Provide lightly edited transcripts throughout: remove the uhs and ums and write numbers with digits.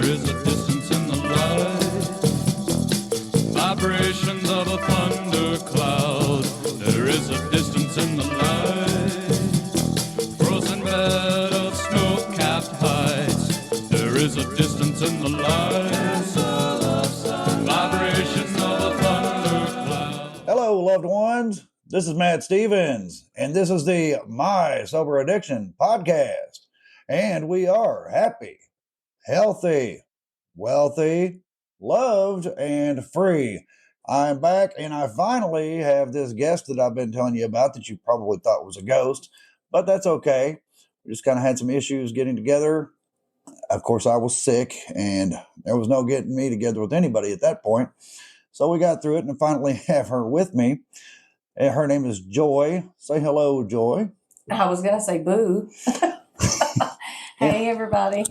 is a distance in the light, vibrations of a thundercloud. There is a distance in the light, frozen bed of snow-capped heights. There is a distance in the light, vibration of a thundercloud. Hello, loved ones. This is Matt Stevens, and this is the My Sober Addiction podcast. And we are happy, healthy, wealthy, loved, and free. I'm back, and I finally have this guest that I've been telling you about that you probably thought was a ghost, but that's okay. We just kind of had some issues getting together. Of course, I was sick, and there was no getting me together with anybody at that point. So we got through it, and I finally have her with me. And her name is Joy. Say hello, Joy. I was going to say boo. Hey, everybody.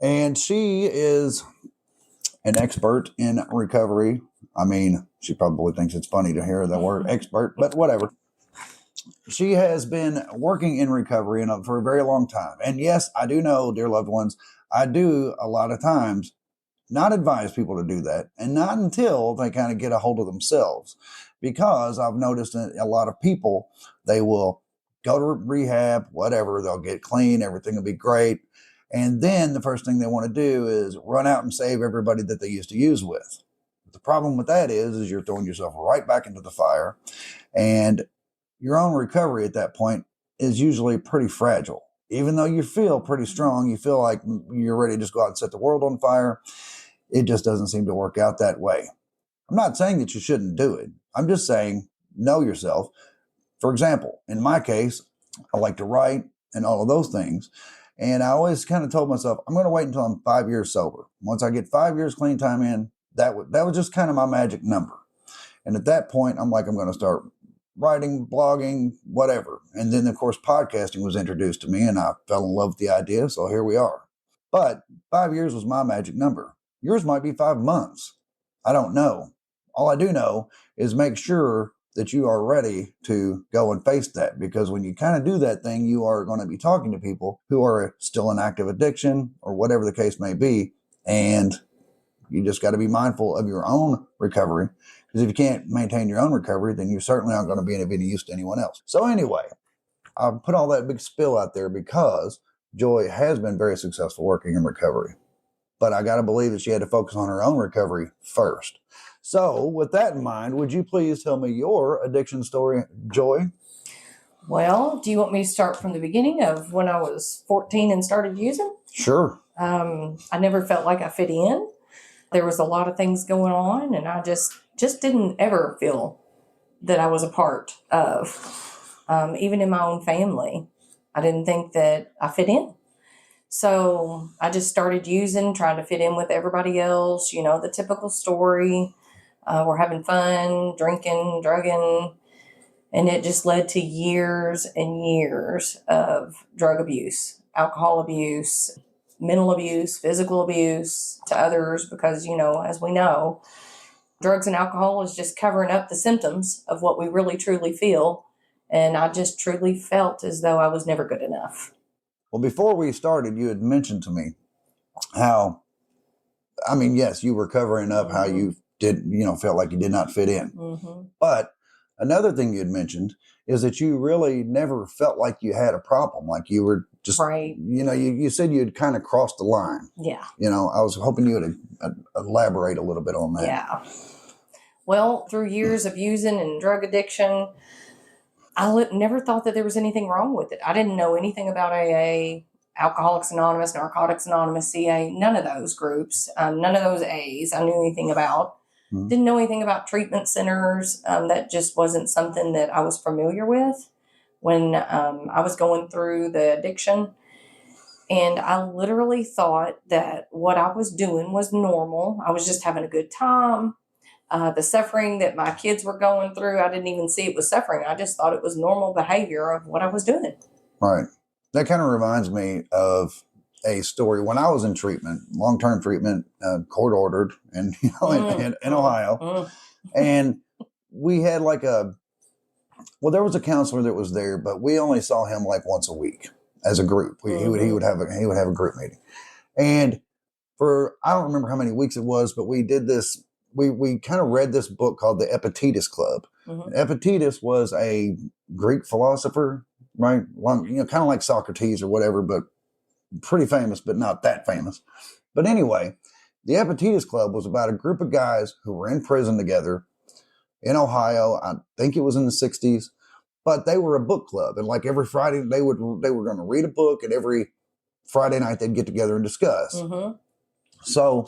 And she is an expert in recovery. I mean, she probably thinks it's funny to hear the word expert, but whatever. She has been working in recovery for a very long time. And yes, I do know, dear loved ones, I do a lot of times not advise people to do that, and not until they kind of get a hold of themselves. Because I've noticed that a lot of people, they will go to rehab, whatever, they'll get clean, everything will be great. And then the first thing they want to do is run out and save everybody that they used to use with. But the problem with that is you're throwing yourself right back into the fire. And your own recovery at that point is usually pretty fragile. Even though you feel pretty strong, you feel like you're ready to just go out and set the world on fire, it just doesn't seem to work out that way. I'm not saying that you shouldn't do it. I'm just saying, know yourself. For example, in my case, I like to write and all of those things. And I always kind of told myself, I'm going to wait until I'm 5 years sober. Once I get 5 years clean time in, that was just kind of my magic number. And at that point, I'm going to start writing, blogging, whatever. And then, of course, podcasting was introduced to me, and I fell in love with the idea. So here we are. But 5 years was my magic number. Yours might be 5 months. I don't know. All I do know is make sure that you are ready to go and face that, because when you kind of do that thing, you are going to be talking to people who are still in active addiction or whatever the case may be. And you just got to be mindful of your own recovery, because if you can't maintain your own recovery, then you certainly aren't going to be of any use to anyone else. So anyway, I'll put all that big spill out there because Joy has been very successful working in recovery. But I got to believe that she had to focus on her own recovery first. So with that in mind, would you please tell me your addiction story, Joy? Well, do you want me to start from the beginning of when I was 14 and started using? Sure. I never felt like I fit in. There was a lot of things going on, and I just didn't ever feel that I was a part of. Even in my own family, I didn't think that I fit in. So I just started using, trying to fit in with everybody else, you know, the typical story. We're having fun, drinking, drugging, and it just led to years and years of drug abuse, alcohol abuse, mental abuse, physical abuse to others, because, you know, as we know, drugs and alcohol is just covering up the symptoms of what we really truly feel. And I just truly felt as though I was never good enough. Well, before we started, you had mentioned to me how, I mean, yes, you were covering up how you felt like you did not fit in. Mm-hmm. But another thing you had mentioned is that you really never felt like you had a problem. Like you were just, right. You said you had kind of crossed the line. Yeah. I was hoping you would elaborate a little bit on that. Yeah. Well, through years of using and drug addiction, I never thought that there was anything wrong with it. I didn't know anything about AA, Alcoholics Anonymous, Narcotics Anonymous, CA, none of those groups, none of those A's I knew anything about. Mm-hmm. Didn't know anything about treatment centers. That just wasn't something that I was familiar with when I was going through the addiction. And I literally thought that what I was doing was normal. I was just having a good time. The suffering that my kids were going through, I didn't even see it was suffering. I just thought it was normal behavior of what I was doing. Right. That kind of reminds me of a story when I was in treatment, long-term treatment, court ordered, and in Ohio. And we had there was a counselor that was there, but we only saw him like once a week as a group. He would have a group meeting. And for, I don't remember how many weeks it was, but we did this. We kind of read this book called The Epictetus Club. Mm-hmm. Epictetus was a Greek philosopher, right? Kind of like Socrates or whatever, but pretty famous, but not that famous. But anyway, the Epictetus Club was about a group of guys who were in prison together in Ohio. I think it was in the 60s, but they were a book club. And like every Friday, they were going to read a book, and every Friday night they'd get together and discuss. Mm-hmm. So,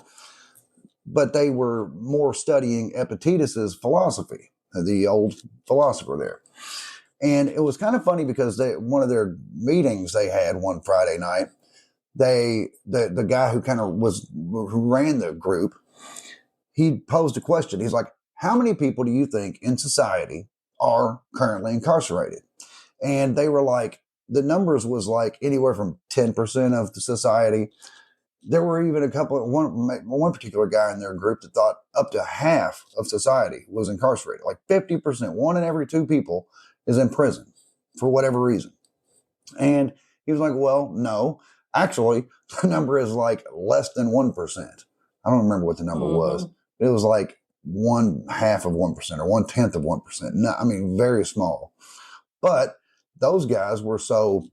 but they were more studying Epictetus's philosophy, the old philosopher there. And it was kind of funny because one of their meetings they had one Friday night, the guy who ran the group, he posed a question. He's like, how many people do you think in society are currently incarcerated? And they were like, the numbers was like anywhere from 10% of the society. There were even one particular guy in their group that thought up to half of society was incarcerated, like 50%. 1 in every 2 people is in prison for whatever reason. And he was like, well, no, actually, the number is like less than 1%. I don't remember what the number was. It was like 1/2 of 1% or 1/10 of 1%. No, I mean, very small. But those guys were so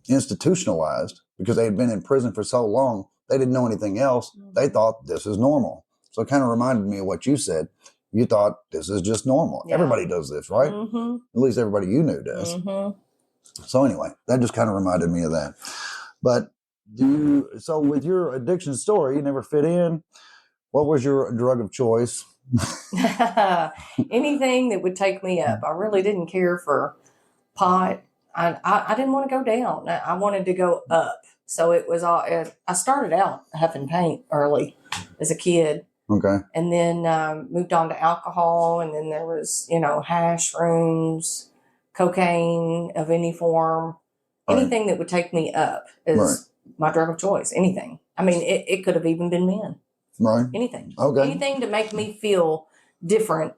institutionalized because they had been in prison for so long. They didn't know anything else. They thought this is normal. So it kind of reminded me of what you said. You thought this is just normal. Yeah. Everybody does this, right? Mm-hmm. At least everybody you knew does. Mm-hmm. So anyway, that just kind of reminded me of that. But so with your addiction story, you never fit in. What was your drug of choice? Anything that would take me up. I really didn't care for pot. I didn't want to go down. I wanted to go up. So it was all. I started out huffing paint early as a kid. Okay. And then moved on to alcohol, and then there was, hash, shrooms, cocaine of any form. Right. Anything that would take me up is my drug of choice. Anything. I mean, it could have even been men. Right. Anything. Okay. Anything to make me feel different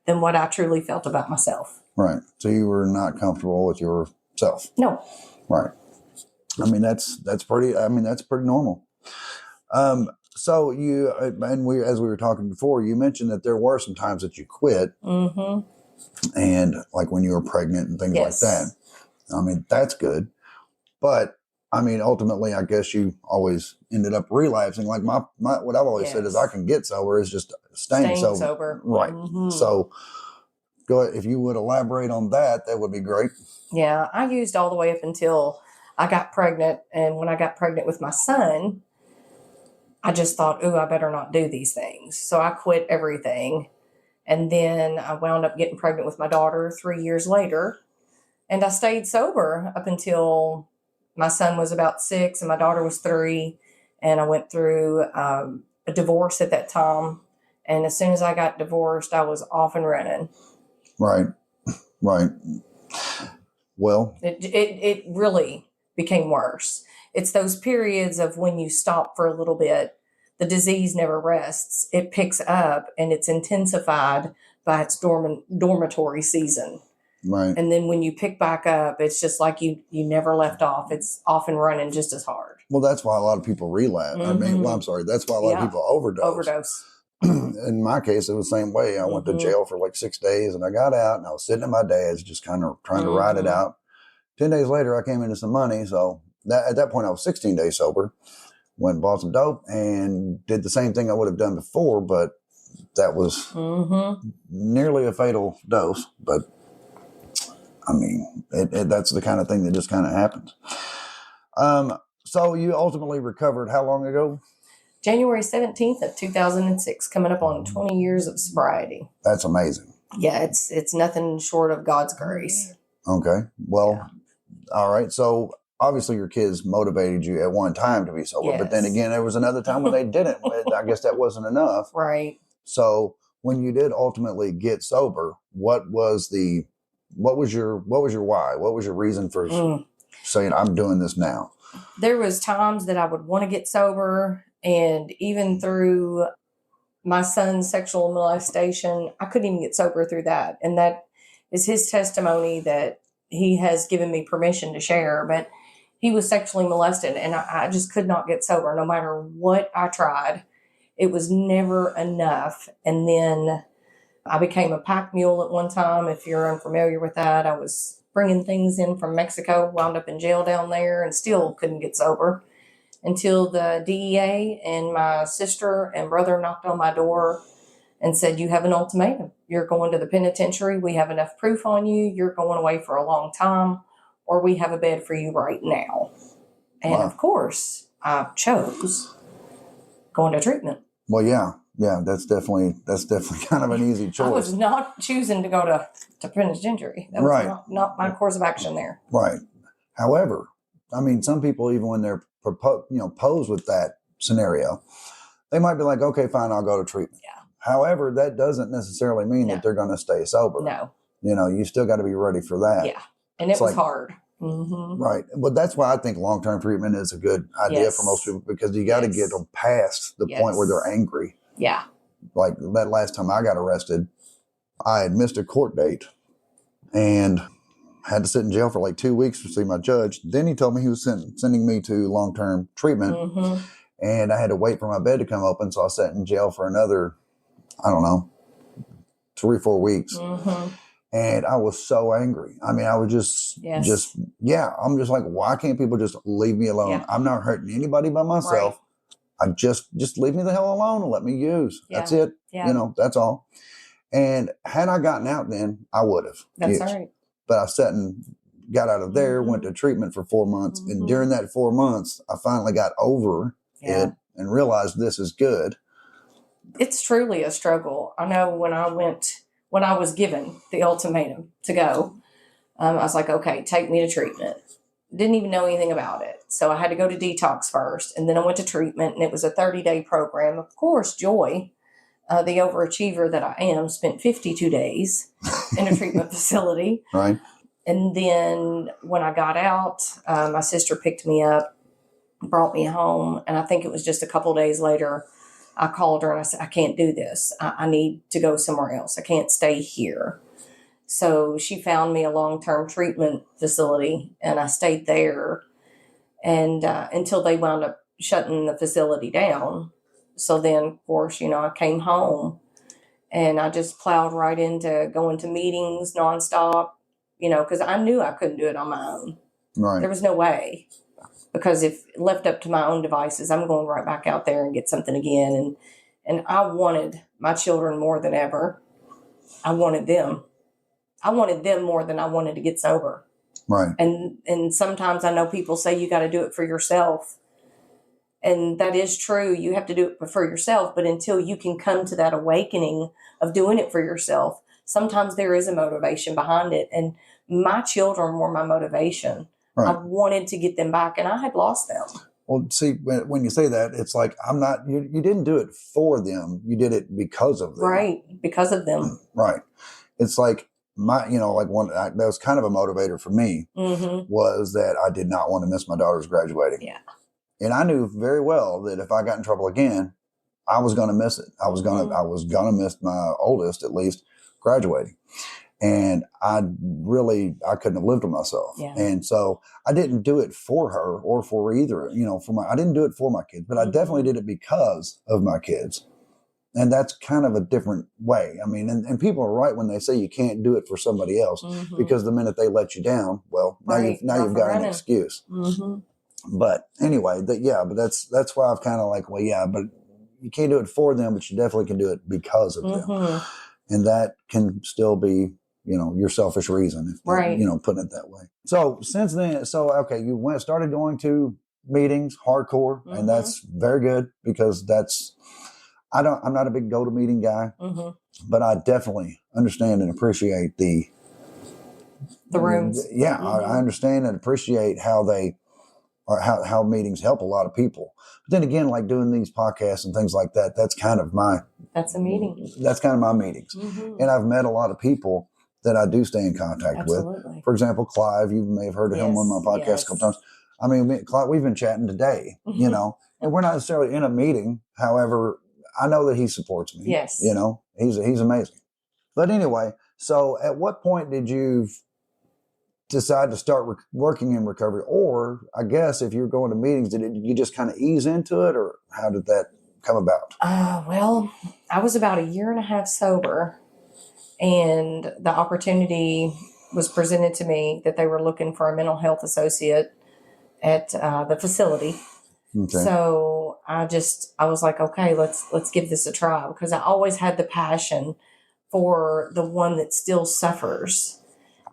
than what I truly felt about myself. Right. So you were not comfortable with yourself. No. Right. I mean, that's pretty normal. So you, and as we were talking before, you mentioned that there were some times that you quit, Mm-hmm. and like when you were pregnant and things Yes. like that. I mean, that's good. But I mean, ultimately, I guess you always ended up relapsing. Like my what I've always said is I can get sober, is just staying sober. Right. Mm-hmm. So go ahead, if you would elaborate on that, that would be great. Yeah, I used all the way up until I got pregnant. And when I got pregnant with my son, I just thought, I better not do these things. So I quit everything. And then I wound up getting pregnant with my daughter 3 years later. And I stayed sober up until my son was about 6 and my daughter was 3. And I went through a divorce at that time. And as soon as I got divorced, I was off and running. Right. Right. Well, It really became worse. It's those periods of when you stop for a little bit, the disease never rests. It picks up and it's intensified by its dormitory season. right. And then when you pick back up, it's just like you never left off. It's off and running just as hard. Well, that's why a lot of people relapse. I mean, well, I'm sorry. That's why a lot of people overdose. In my case, it was the same way. I went to jail for like 6 days and I got out and I was sitting at my dad's just kind of trying to ride it out. 10 days later, I came into some money. So at that point, I was 16 days sober. Went and bought some dope and did the same thing I would have done before, but that was nearly a fatal dose. But I mean, that's the kind of thing that just kind of happens. So you ultimately recovered how long ago? January 17th of 2006, coming up on 20 years of sobriety. That's amazing. Yeah, it's nothing short of God's grace. Okay. Well, all right. So obviously your kids motivated you at one time to be sober, but then again, there was another time when they didn't. I guess that wasn't enough. Right. So when you did ultimately get sober, what was your why? What was your reason for saying, I'm doing this now? There was times that I would want to get sober, and even through my son's sexual molestation, I couldn't even get sober through that. And that is his testimony that he has given me permission to share. But he was sexually molested, and I just could not get sober no matter what I tried. It was never enough. And then I became a pack mule at one time. If you're unfamiliar with that, I was bringing things in from Mexico, wound up in jail down there, and still couldn't get sober until the DEA and my sister and brother knocked on my door and said, "You have an ultimatum. You're going to the penitentiary. We have enough proof on you. You're going away for a long time, or we have a bed for you right now." And Wow. of course, I chose going to treatment. Well, yeah, that's definitely kind of an easy choice. I was not choosing to go to penitentiary. That was Right. not my course of action there. Right. However, I mean, some people, even when they're posed with that scenario, they might be like, okay, fine, I'll go to treatment. Yeah. However, that doesn't necessarily mean No. that they're going to stay sober. No. You still got to be ready for that. Yeah. And it It's was like- hard. Mm-hmm. Right. But that's why I think long-term treatment is a good idea Yes. for most people, because you got to Yes. get them past the point where Yes. they're angry. Yeah. Like that last time I got arrested, I had missed a court date and had to sit in jail for like 2 weeks to see my judge. Then he told me he was sending me to long-term treatment, Mm-hmm. and I had to wait for my bed to come open. So I sat in jail for another, I don't know, 3-4 weeks. Mm-hmm. And I was so angry. I mean, I was Yes. I'm just like, why can't people just leave me alone? Yeah. I'm not hurting anybody but myself. I just leave me the hell alone and let me use. Yeah. That's it. Yeah. That's all. And had I gotten out then, I would have. That's Yes. right. But I sat and got out of there, Mhm. went to treatment for 4 months. And Mhm. during that 4 months, I finally got over Yeah. it and realized this is good. It's truly a struggle. I know when I was given the ultimatum to go, I was like, okay, take me to treatment. Didn't even know anything about it. So I had to go to detox first. And then I went to treatment, and it was a 30-day program. Of course, Joy, the overachiever that I am, spent 52 days in a treatment facility. Right. And then when I got out, my sister picked me up, brought me home. And I think it was just a couple of days later, I called her and I said, I can't do this. I need to go somewhere else. I can't stay here. So she found me a long-term treatment facility, and I stayed there and until they wound up shutting the facility down. So then, of course, I came home, and I just plowed right into going to meetings nonstop, because I knew I couldn't do it on my own. Right. There was no way, because if left up to my own devices, I'm going right back out there and get something again. And I wanted my children more than ever. I wanted them more than I wanted to get sober. Right. And sometimes I know people say you got to do it for yourself. And that is true. You have to do it for yourself. But until you can come to that awakening of doing it for yourself, sometimes there is a motivation behind it. And my children were my motivation. Right. I wanted to get them back, and I had lost them. Well, see, when you say that, it's like, you didn't do it for them. You did it because of them. Right. Because of them. Right. It's like that was kind of a motivator for me, Mm-hmm. was that I did not want to miss my daughter's graduating. Yeah. And I knew very well that if I got in trouble again, I was going to miss it. I was going to miss my oldest, at least, graduating. And I couldn't have lived with myself. Yeah. And so I didn't do it for her or for either, I didn't do it for my kids, but I definitely did it because of my kids. And that's kind of a different way. I mean, and people are right when they say you can't do it for somebody else, Mm-hmm. because the minute they let you down, well, Right. now you've got an excuse. Mm-hmm. But anyway, but that's why I've kind of like, well, yeah, but you can't do it for them, but you definitely can do it because of them. Mm-hmm. And that can still be, your selfish reason, if Right. putting it that way. So since then, okay, you started going to meetings, hardcore, Mm-hmm. and that's very good, because I'm not a big go to meeting guy, Mm-hmm. but I definitely understand and appreciate the rooms. Yeah, Mm-hmm. I understand and appreciate how how meetings help a lot of people. But then again, like doing these podcasts and things like that, that's kind of my meetings. Mm-hmm. And I've met a lot of people that I do stay in contact Absolutely. with. For example, Clive, you may have heard of him on my podcast a couple times. I mean, Clive, we've been chatting today, Mm-hmm. and we're not necessarily in a meeting. However, I know that he supports me. Yes. He's amazing. But anyway, so at what point did you decide to start working in recovery? Or I guess if you're going to meetings, did you just kind of ease into it, or how did that come about? Well, I was about a year and a half sober, and the opportunity was presented to me that they were looking for a mental health associate at the facility. Okay. So I was like, okay, let's give this a try, because I always had the passion for the one that still suffers.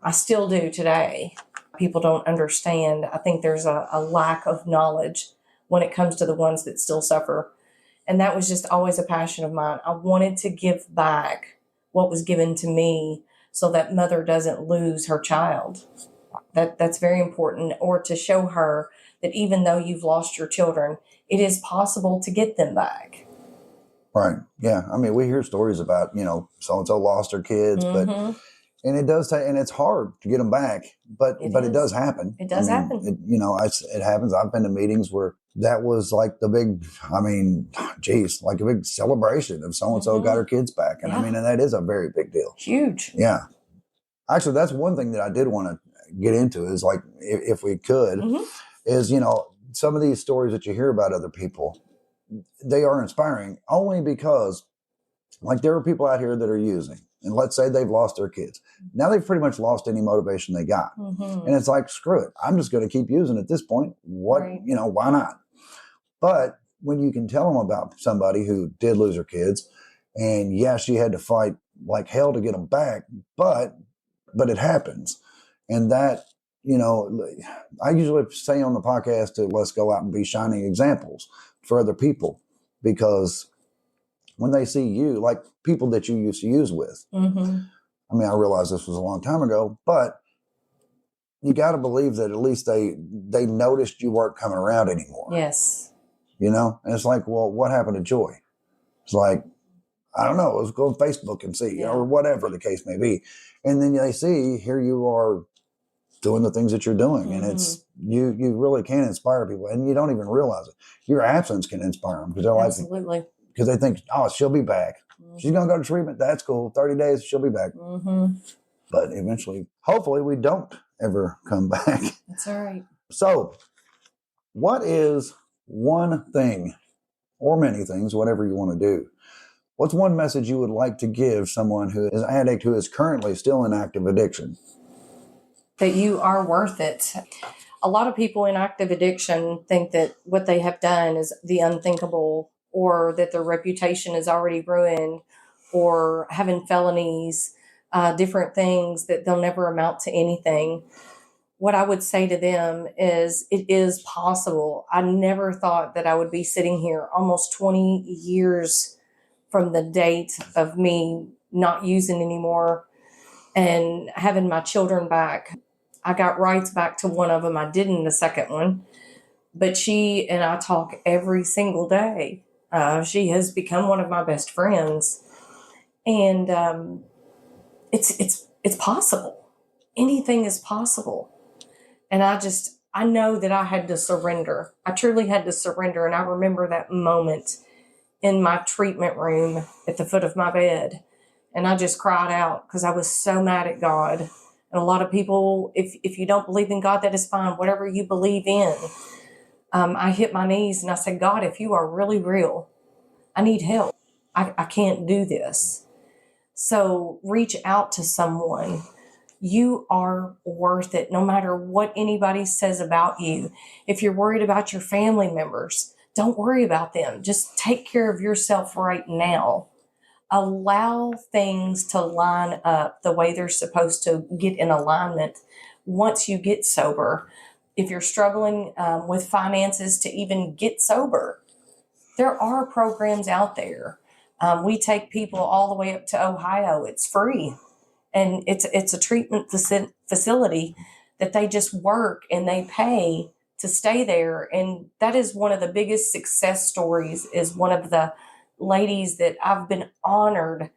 I still do today. People don't understand. I think there's a lack of knowledge when it comes to the ones that still suffer. And that was just always a passion of mine. I wanted to give back what was given to me so that mother doesn't lose her child. That's very important. Or to show her that even though you've lost your children, it is possible to get them back. Right. Yeah. I mean, we hear stories about, so-and-so lost their kids, Mm-hmm. and it does take, and it's hard to get them back, but it does happen. It does happen. It happens. I've been to meetings where that was like the big, like a big celebration of so-and-so got her kids back. And Yeah. and that is a very big deal. Huge. Yeah. Actually, that's one thing that I did want to get into is, like, if we could, Mm-hmm. is, some of these stories that you hear about other people, they are inspiring only because, like, there are people out here that are using, and let's say they've lost their kids. Now they've pretty much lost any motivation they got. Mm-hmm. And it's like, screw it. I'm just going to keep using at this point. Right. Why not? But when you can tell them about somebody who did lose her kids, and yeah, she had to fight like hell to get them back, but it happens. And that, I usually say on the podcast to let's go out and be shining examples for other people, because when they see you, like people that you used to use with, Mm-hmm. I realize this was a long time ago, but you got to believe that at least they noticed you weren't coming around anymore. Yes. And it's like, well, what happened to Joy? It's like, I don't know. Let's go on Facebook and see, Yeah. or whatever the case may be. And then they see, here you are doing the things that you're doing. Mm-hmm. And it's, you really can inspire people, and you don't even realize it. Your absence can inspire them, because they're like, Absolutely. because they think, oh, she'll be back. Mm-hmm. She's going to go to treatment. That's cool. 30 days, she'll be back. Mm-hmm. But eventually, hopefully we don't ever come back. That's all right. So what is one thing, or many things, whatever you want to do, what's one message you would like to give someone who is an addict who is currently still in active addiction? That you are worth it. A lot of people in active addiction think that what they have done is the unthinkable, or that their reputation is already ruined, or having felonies, different things that they'll never amount to anything. What I would say to them is it is possible. I never thought that I would be sitting here almost 20 years from the date of me not using anymore and having my children back. I got rights back to one of them. I didn't the second one. But she and I talk every single day. She has become one of my best friends. And it's possible. Anything is possible. And I know that I had to surrender. I truly had to surrender. And I remember that moment in my treatment room at the foot of my bed. And I just cried out because I was so mad at God. And a lot of people, if you don't believe in God, that is fine. Whatever you believe in. I hit my knees and I said, God, if you are really real, I need help. I can't do this. So reach out to someone. You are worth it, no matter what anybody says about you. If you're worried about your family members, don't worry about them. Just take care of yourself right now. Allow things to line up the way they're supposed to get in alignment once you get sober. If you're struggling with finances to even get sober, there are programs out there. We take people all the way up to Ohio. It's free. And it's a treatment facility that they just work and they pay to stay there. And that is one of the biggest success stories, is one of the ladies that I've been honored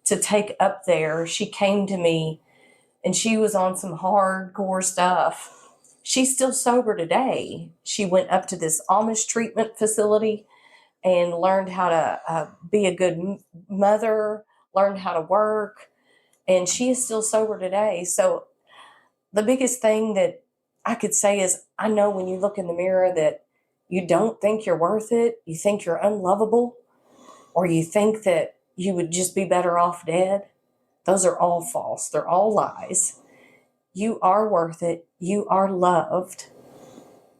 to take up there. She came to me and she was on some hardcore stuff. She's still sober today. She went up to this Amish treatment facility and learned how to be a good mother, learned how to work. And she is still sober today. So the biggest thing that I could say is, I know when you look in the mirror that you don't think you're worth it, you think you're unlovable, or you think that you would just be better off dead. Those are all false. They're all lies. You are worth it. You are loved.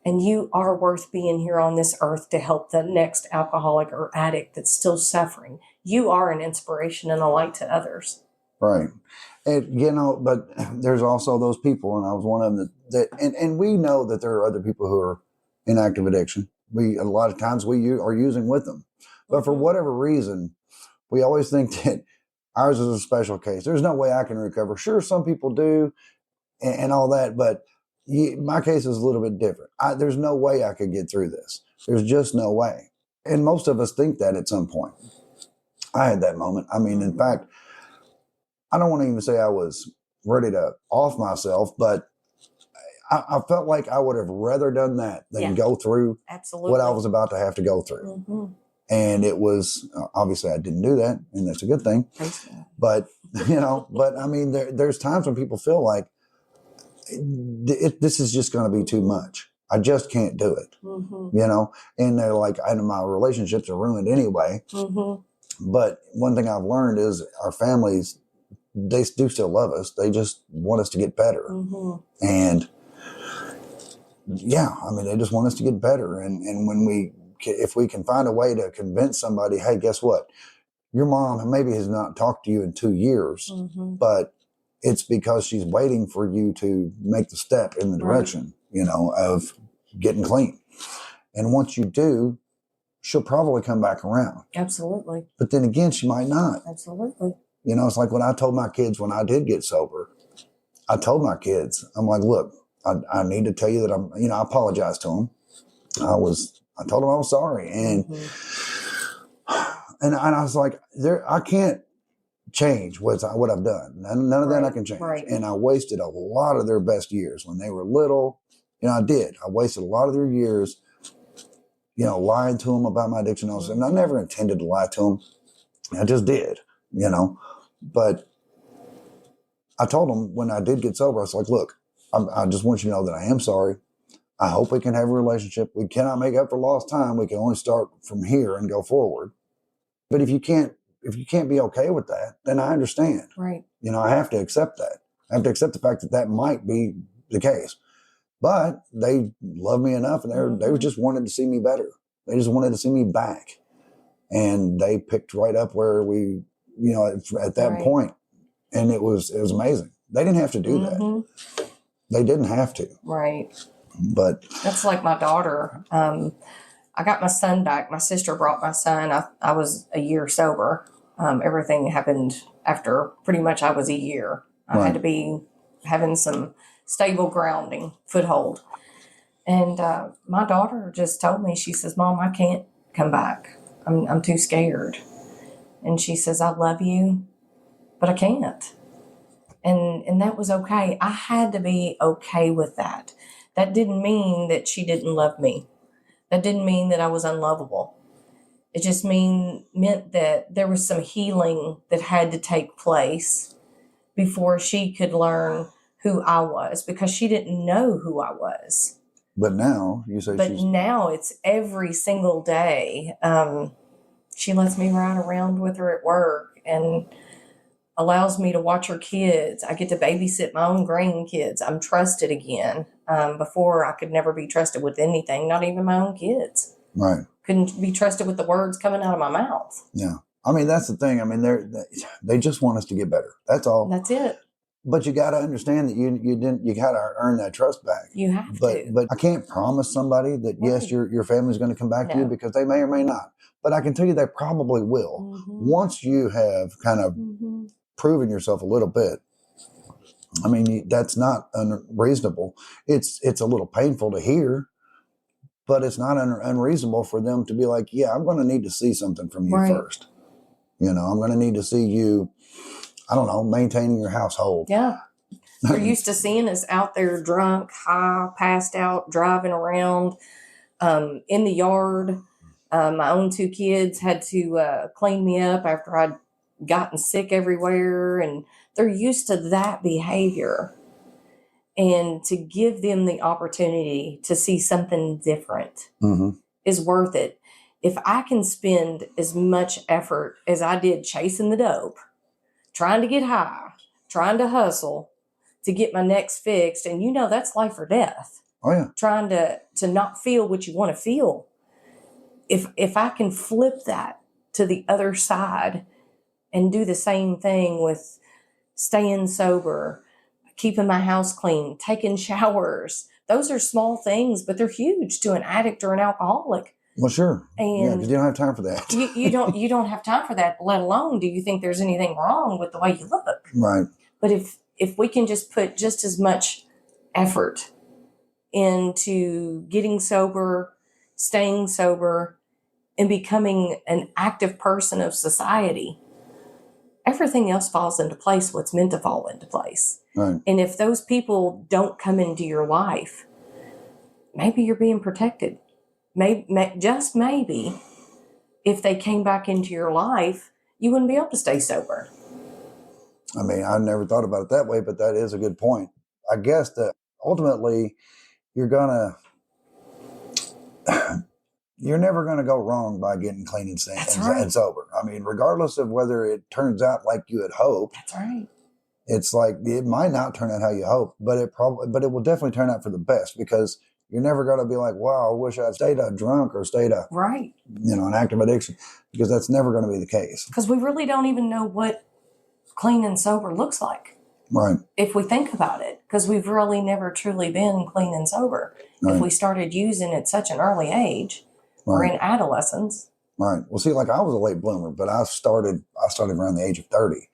And you are worth being here on this earth to help the next alcoholic or addict that's still suffering. You are an inspiration and a light to others. Right. And, but there's also those people, and I was one of them and we know that there are other people who are in active addiction. A lot of times we are using with them. But for whatever reason, we always think that ours is a special case. There's no way I can recover. Sure, some people do and all that, but my case is a little bit different. There's no way I could get through this. There's just no way. And most of us think that at some point. I had that moment. I mean, in fact, I don't want to even say I was ready to off myself, but I felt like I would have rather done that than go through what I was about to have to go through. Mm-hmm. And it was, obviously I didn't do that, and that's a good thing. But, I mean, there's times when people feel like this is just going to be too much. I just can't do it, and they're like, my relationships are ruined anyway. Mm-hmm. But one thing I've learned is our families, they do still love us. They just want us to get better. Mm-hmm. And they just want us to get better. And if we can find a way to convince somebody, hey, guess what? Your mom maybe has not talked to you in 2 years, but it's because she's waiting for you to make the step in the direction, of getting clean. And once you do, she'll probably come back around. Absolutely. But then again, she might not. Absolutely. It's like when I told my kids when I did get sober, I told my kids, I'm like, look, I need to tell you that I apologized to them. I told them I was sorry. And, and I was like, I can't change what I've done. None of that I can change. Right. And I wasted a lot of their best years when they were little. I did. I wasted a lot of their years, lying to them about my addiction. And I never intended to lie to them. I just did, But I told them when I did get sober, I was like, look, I just want you to know that I am sorry. I hope we can have a relationship. We cannot make up for lost time. We can only start from here and go forward. But if you can't be okay with that, then I understand. Right. I have to accept that. I have to accept the fact that might be the case. But they love me enough, and they just wanted to see me better. They just wanted to see me back. And they picked right up where we, at that point. And it was amazing. They didn't have to do that. They didn't have to. Right. But that's like my daughter. I got my son back. My sister brought my son. I was a year sober. Everything happened after pretty much I was a year. I had to be having some stable grounding, foothold. And my daughter just told me, she says, Mom, I can't come back. I'm too scared. And she says, I love you, but I can't. And that was okay. I had to be okay with that. That didn't mean that she didn't love me. That didn't mean that I was unlovable. It just meant that there was some healing that had to take place before she could learn who I was, because she didn't know who I was. But now you say now it's every single day. She lets me ride around with her at work and allows me to watch her kids. I get to babysit my own grandkids. I'm trusted again. Before, I could never be trusted with anything, not even my own kids. Right. Couldn't be trusted with the words coming out of my mouth. Yeah. I mean, that's the thing. I mean, they just want us to get better. That's all. That's it. But you got to understand that you got to earn that trust back. You have to. But I can't promise somebody that, yes, your family's going to come back to you, because they may or may not. But I can tell you they probably will. Once you have kind of proven yourself a little bit. I mean, that's not unreasonable. It's a little painful to hear, but it's not unreasonable for them to be like, yeah, I'm going to need to see something from you first. I'm going to need to see you, I don't know, maintaining your household. Yeah. They're used to seeing us out there drunk, high, passed out, driving around in the yard. My own 2 kids had to clean me up after I'd gotten sick everywhere, and they're used to that behavior. and to give them the opportunity to see something different Mm-hmm. is worth it. If I can spend as much effort as I did chasing the dope, trying to get high, trying to hustle to get my next fixed, and that's life or death. Oh yeah. Trying to not feel what you want to feel. If I can flip that to the other side and do the same thing with staying sober, keeping my house clean, taking showers, those are small things, but they're huge to an addict or an alcoholic. Well, sure. Yeah, And because you don't have time for that. you don't have time for that, let alone do you think there's anything wrong with the way you look. Right. But if we can just put just as much effort into getting sober, staying sober, and becoming an active person of society, everything else falls into place what's meant to fall into place. Right. And if those people don't come into your life, maybe you're being protected. Just maybe, if they came back into your life, you wouldn't be able to stay sober. I mean, I never thought about it that way, but that is a good point. I guess that ultimately you're never gonna go wrong by getting clean and and sober. I mean, regardless of whether it turns out like you had hoped. That's right. It's like it might not turn out how you hope, but it will definitely turn out for the best, because you're never gonna be like, wow, I wish I'd stayed a drunk or stayed right, an active addiction, because that's never gonna be the case. Because we really don't even know what clean and sober looks like. Right. If we think about it, because we've really never truly been clean and sober. Right. If we started using at such an early age, or in adolescence. Right. Well, see, like I was a late bloomer, but I started around the age of 30.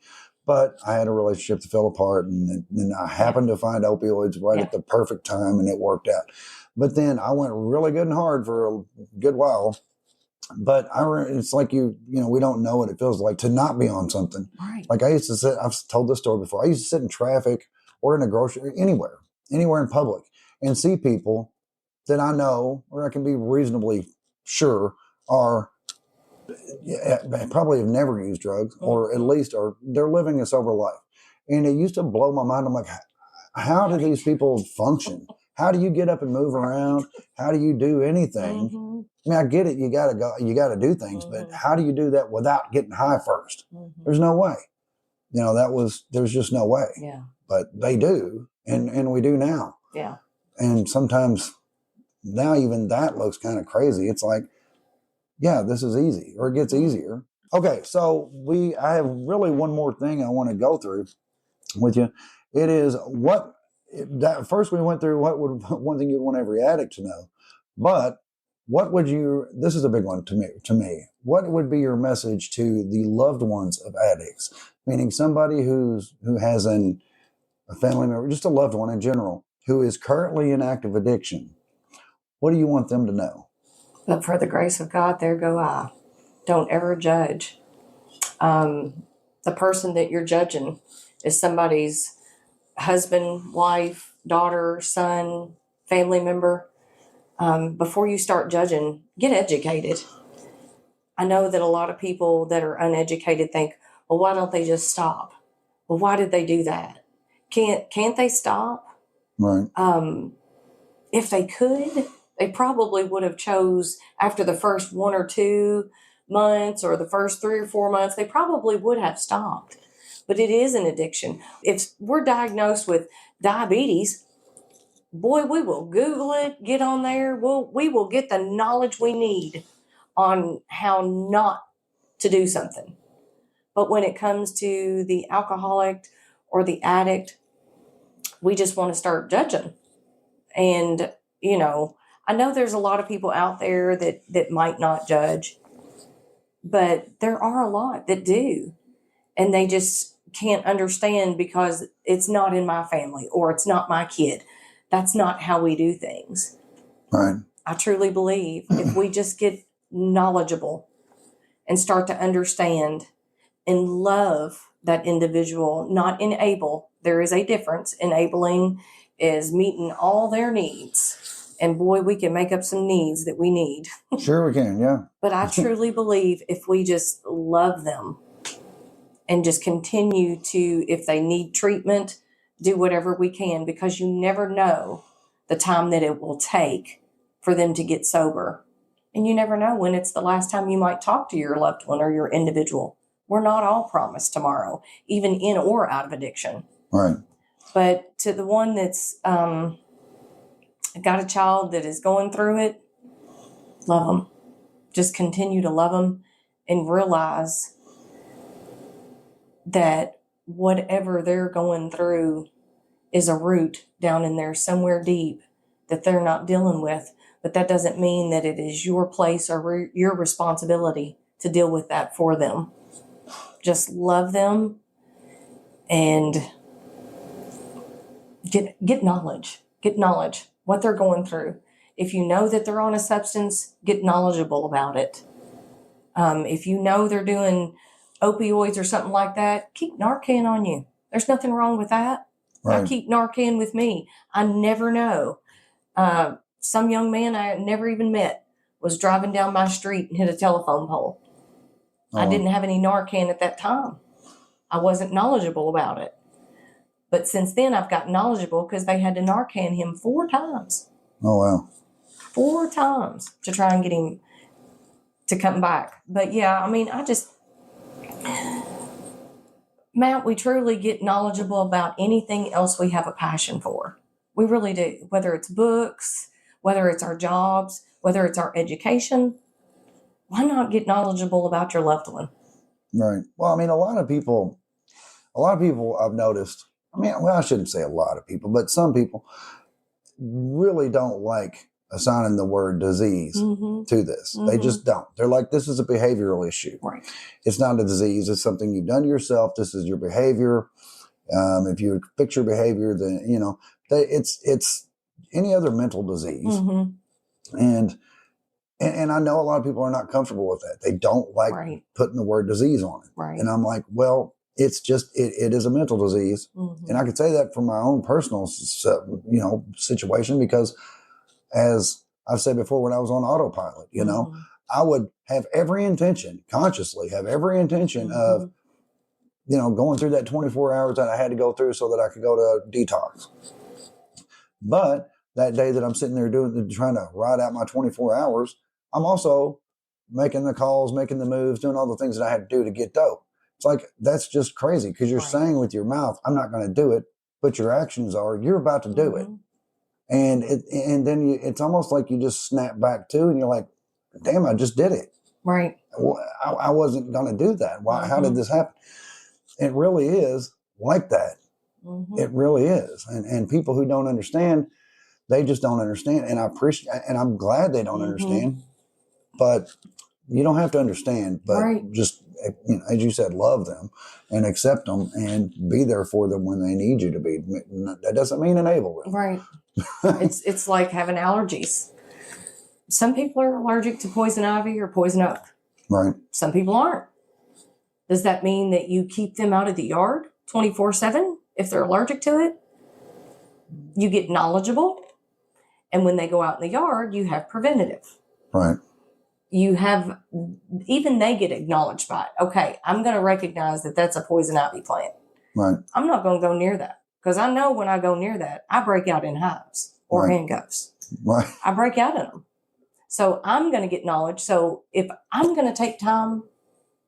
But I had a relationship that fell apart, and then I happened to find opioids right at the perfect time, and it worked out. But then I went really good and hard for a good while. But it's like we don't know what it feels like to not be on something. Right. Like I used to sit, I've told this story before. I used to sit in traffic or in a grocery, anywhere in public, and see people that I know, or I can be reasonably sure are probably have never used drugs, or at least they're living a sober life. And it used to blow my mind. I'm like, how do these people function? How do you get up and move around? How do you do anything? Mm-hmm. I mean, I get it. You got to go. You got to do things, but how do you do that without getting high first? There's no way. There's just no way. Yeah. But they do, and we do now. Yeah. And sometimes now even that looks kind of crazy. It's like, yeah, this is easy, or it gets easier. Okay, so I have really one more thing I want to go through with you. It is first we went through what would one thing you'd want every addict to know, but this is a big one to me. What would be your message to the loved ones of addicts, meaning somebody who has a family member, just a loved one in general, who is currently in active addiction? What do you want them to know? But for the grace of God, there go I. Don't ever judge. The person that you're judging is somebody's husband, wife, daughter, son, family member. Before you start judging, get educated. I know that a lot of people that are uneducated think, well, why don't they just stop? Well, why did they do that? Can't they stop? Right. If they could, they probably would have chose after the first 1 or 2 months or the first 3 or 4 months, they probably would have stopped. But it is an addiction. If we're diagnosed with diabetes, boy, we will Google it, get on there. We will get the knowledge we need on how not to do something. But when it comes to the alcoholic or the addict, we just want to start judging. And, I know there's a lot of people out there that might not judge, but there are a lot that do. And they just can't understand because it's not in my family or it's not my kid. That's not how we do things. Right. I truly believe if we just get knowledgeable and start to understand and love that individual, not enable. There is a difference. Enabling is meeting all their needs. And boy, we can make up some needs that we need. Sure we can, yeah. But I truly believe if we just love them and just continue to, if they need treatment, do whatever we can, because you never know the time that it will take for them to get sober. And you never know when it's the last time you might talk to your loved one or your individual. We're not all promised tomorrow, even in or out of addiction. Right. But to the one that's got a child that is going through it, love them. Just continue to love them and realize that whatever they're going through is a root down in there somewhere deep that they're not dealing with. But that doesn't mean that it is your place or your responsibility to deal with that for them. Just love them and get knowledge. Get knowledge, what they're going through. If you know that they're on a substance, get knowledgeable about it. If you know they're doing opioids or something like that, keep Narcan on you. There's nothing wrong with that. Right. I keep Narcan with me. I never know. Some young man I never even met was driving down my street and hit a telephone pole. I didn't have any Narcan at that time. I wasn't knowledgeable about it. But since then, I've got knowledgeable because they had to Narcan him 4 times. Oh, wow. 4 times to try and get him to come back. But yeah, I mean, Matt, we truly get knowledgeable about anything else we have a passion for. We really do. Whether it's books, whether it's our jobs, whether it's our education, why not get knowledgeable about your loved one? Right. Well, I mean, a lot of people I've noticed, I mean, well, I shouldn't say a lot of people, but some people really don't like assigning the word disease to this. They just don't. They're like, this is a behavioral issue. Right. It's not a disease. It's something you've done to yourself. This is your behavior. If you fix your behavior, then, you know, it's any other mental disease. And I know a lot of people are not comfortable with that. They don't like putting the word disease on it. Right. And I'm like, well, it's just, it is a mental disease. And I could say that from my own personal, situation, because as I've said before, when I was on autopilot, you know, I would have consciously have every intention of, you know, going through that 24 hours that I had to go through so that I could go to detox. But that day that I'm sitting there trying to ride out my 24 hours, I'm also making the calls, making the moves, doing all the things that I had to do to get dope. It's like, that's just crazy, because you're saying with your mouth, I'm not going to do it, but your actions are, you're about to do it. And then it's almost like you just snap back to, and you're like, damn, I just did it. Right. I wasn't going to do that. Why? How did this happen? It really is like that. It really is. And people who don't understand, they just don't understand. And I appreciate, and I'm glad they don't understand, but you don't have to understand, but just, you know, as you said, love them and accept them and be there for them when they need you to be. That doesn't mean enable them. Right. It's like having allergies. Some people are allergic to poison ivy or poison oak. Right. Some people aren't. Does that mean that you keep them out of the yard 24/7 if they're allergic to it? You get knowledgeable. And when they go out in the yard, you have preventative. Right. You have, even they get acknowledged by it. Okay, I'm going to recognize that that's a poison ivy plant. Right. I'm not going to go near that, because I know when I go near that, I break out in hives or handcuffs. Right. I break out in them. So I'm going to get knowledge. So if I'm going to take time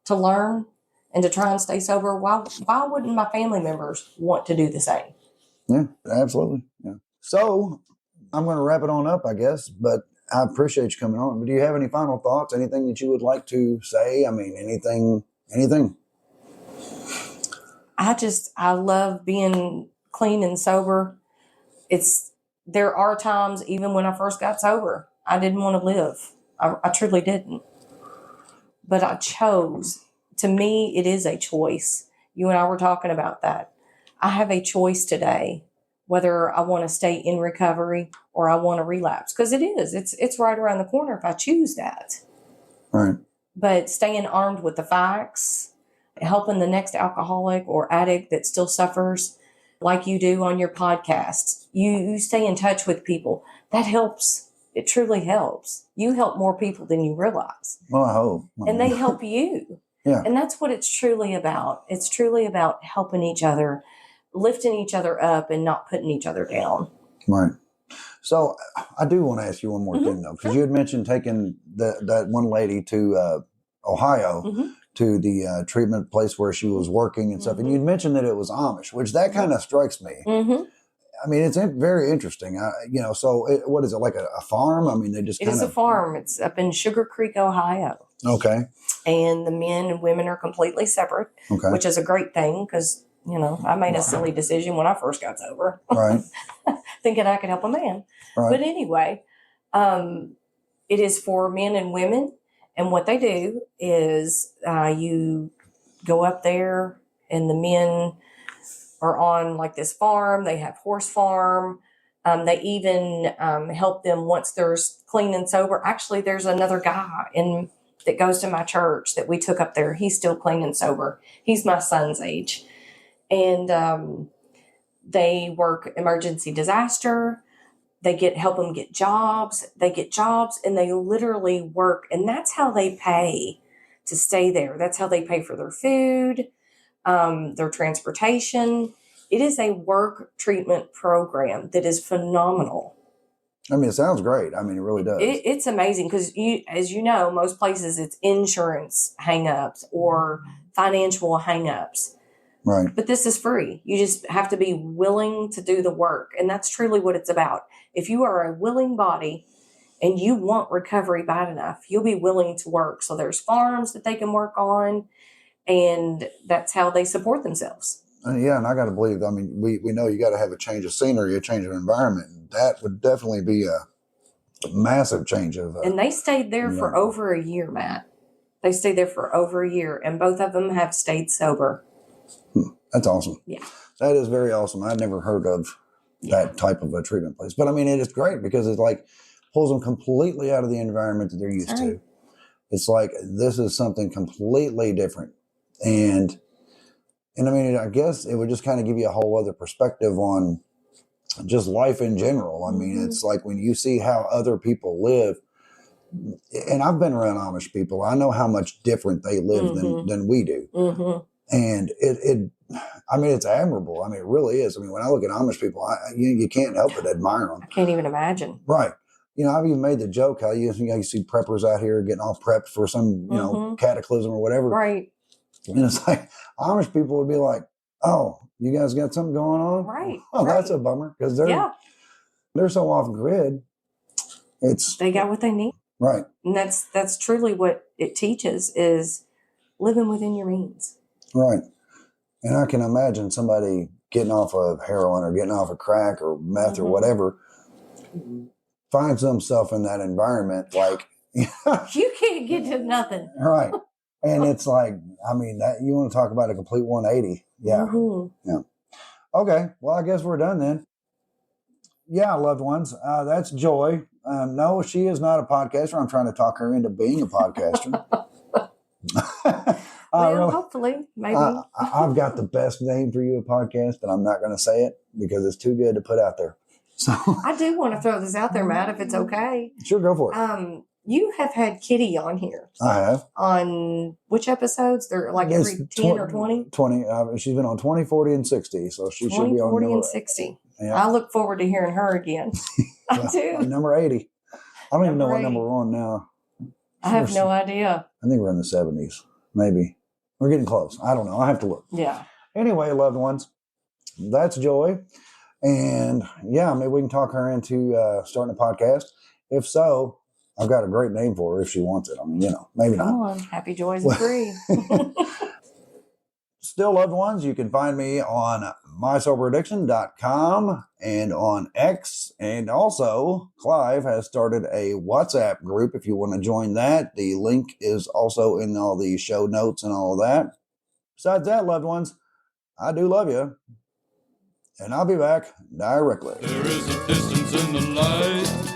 to learn and to try and stay sober, why wouldn't my family members want to do the same? Yeah, absolutely. Yeah. So I'm going to wrap it on up, I guess, but I appreciate you coming on. But do you have any final thoughts? Anything that you would like to say? I mean, anything? I love being clean and sober. There are times, even when I first got sober, I didn't want to live. I truly didn't. But I chose. To me, it is a choice. You and I were talking about that. I have a choice today, whether I want to stay in recovery or I want to relapse. Because it is. It's right around the corner if I choose that. Right. But staying armed with the facts, helping the next alcoholic or addict that still suffers, like you do on your podcast. You stay in touch with people. That helps. It truly helps. You help more people than you realize. Well, I hope. And they help you. Yeah. And that's what it's truly about. It's truly about helping each other, lifting each other up and not putting each other down. Right. So I do want to ask you one more thing, though, because you had mentioned taking that one lady to Ohio to the treatment place where she was working and stuff. And you'd mentioned that it was Amish, which that kind of strikes me. I mean, it's very interesting. So what is it, like a farm? I mean, they just It is a farm. It's up in Sugar Creek, Ohio. Okay. And the men and women are completely separate, which is a great thing because, I made a silly decision when I first got sober. Right. Thinking I could help a man. Right. But anyway, it is for men and women. And what they do is you go up there and the men are on like this farm. They have horse farm. They even help them once they're clean and sober. Actually, there's another guy that goes to my church that we took up there. He's still clean and sober. He's my son's age. And they work emergency disaster. They help them get jobs. They get jobs and they literally work. And that's how they pay to stay there. That's how they pay for their food, their transportation. It is a work treatment program that is phenomenal. I mean, it sounds great. I mean, it really does. It's amazing because, as you know, most places it's insurance hang-ups or financial hang-ups. Right. But this is free. You just have to be willing to do the work. And that's truly what it's about. If you are a willing body and you want recovery bad enough, you'll be willing to work. So there's farms that they can work on, and that's how they support themselves. Yeah, and I got to believe, I mean, we know you got to have a change of scenery, a change of environment. And that would definitely be a massive change of... and they stayed there for over a year, Matt. They stayed there for over a year, and both of them have stayed sober. That's awesome. Yeah. That is very awesome. I'd never heard of that type of a treatment place. But I mean, it is great because it like pulls them completely out of the environment that they're used to. It's like, this is something completely different. And I mean, I guess it would just kind of give you a whole other perspective on just life in general. I mean, it's like when you see how other people live, and I've been around Amish people, I know how much different they live than we do. And I mean, it's admirable. I mean, it really is. I mean, when I look at Amish people, you can't help but admire them. I can't even imagine. Right. I've even made the joke how you see preppers out here getting all prepped for some, cataclysm or whatever. Right. And it's like, Amish people would be like, oh, you guys got something going on? Right. Oh, that's a bummer because they're so off grid. They got what they need. Right. And that's truly what it teaches is living within your means. Right. And I can imagine somebody getting off of heroin or getting off of crack or meth or whatever finds themselves in that environment like you can't get to nothing. Right. And it's like, I mean, that you want to talk about a complete 180. Yeah. Yeah. Okay. Well, I guess we're done then. Yeah, loved ones. That's Joy. No, she is not a podcaster. I'm trying to talk her into being a podcaster. Well, hopefully, maybe. I've got the best name for you, a podcast, but I'm not going to say it because it's too good to put out there. So I do want to throw this out there, Matt, if it's okay. Sure, go for it. You have had Kitty on here. I have. On which episodes? They're like every 10 or 20? 20. She's been on 20, 40, and 60, so she should be on 40, and 60. Yeah. I look forward to hearing her again. I do. Number 80. I don't even know what number we're on now. I have no idea. I think we're in the 70s, maybe. We're getting close. I don't know. I have to look. Yeah. Anyway, loved ones, that's Joy. And yeah, maybe we can talk her into starting a podcast. If so, I've got a great name for her if she wants it. I mean, maybe not. Come on. Happy Joys and Free. Still, loved ones, you can find me on mysoberaddiction.com and on X. And also, Clive has started a WhatsApp group if you want to join that. The link is also in all the show notes and all of that. Besides that, loved ones, I do love you. And I'll be back directly. There is a distance in the light.